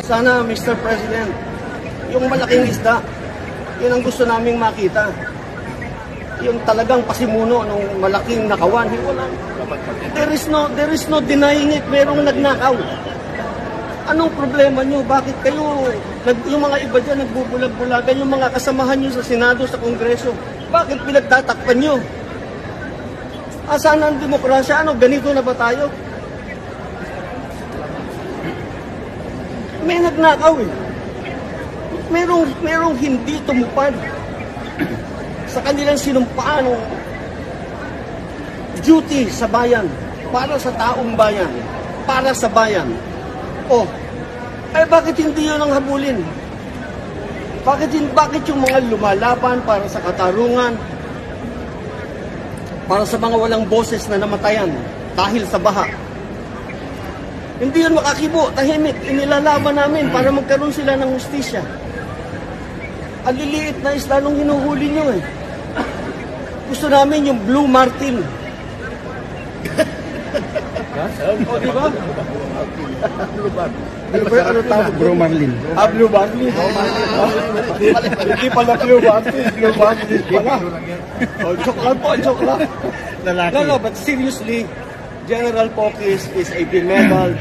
Sana, Mr. President, yung malaking isda, yun ang gusto naming makita. Yung talagang pasimuno ng malaking nakawan. Wala. There is no denying it. Merong nagnakaw. Anong problema nyo? Bakit kayo, yung mga iba dyan nagbubulag-bulagan, yung mga kasamahan nyo sa Senado, sa Kongreso, bakit pinagtatakpan nyo? Saan ang demokrasya? Ano, ganito na ba tayo? May nagnakaw eh. Merong hindi tumupad sa kanilang sinumpaan ng duty sa bayan, para sa taong bayan, para sa bayan. Bakit hindi yun ang habulin? Bakit yung mga lumalaban para sa katarungan, para sa mga walang boses na namatayan dahil sa baha? Hindi yun makakibo, tahimik, inilalaban namin para magkaroon sila ng hustisya. Ang liliit na isla nung hinuhuli nyo eh. Gusto namin yung Blue Martin. Di ba? Ano tawag? Blue Marlin. Blue Marlin. Hindi pala Blue Martin. Blue Marlin pala. Joke lang po, joke lang. No, but seriously, General Pokis is a bemedaled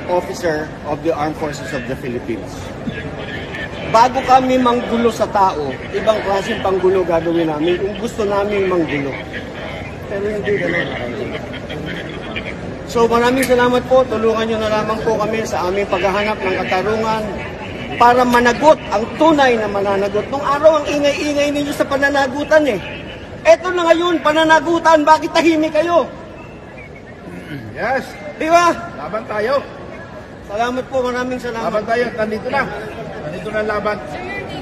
officer of the Armed Forces of the Philippines. Bago kami manggulo sa tao, ibang klaseng panggulo gagawin namin kung gusto namin manggulo. Pero hindi gano'n. So maraming salamat po. Tulungan nyo na lamang po kami sa aming paghahanap ng katarungan para managot ang tunay na mananagot. Nung araw ang ingay-ingay ninyo sa pananagutan eh. Eto na ngayon, pananagutan. Bakit tahimik kayo? Yes. Di ba? Laban tayo. Salamat po. Maraming salamat. Laban tayo. Nandito na ang laban.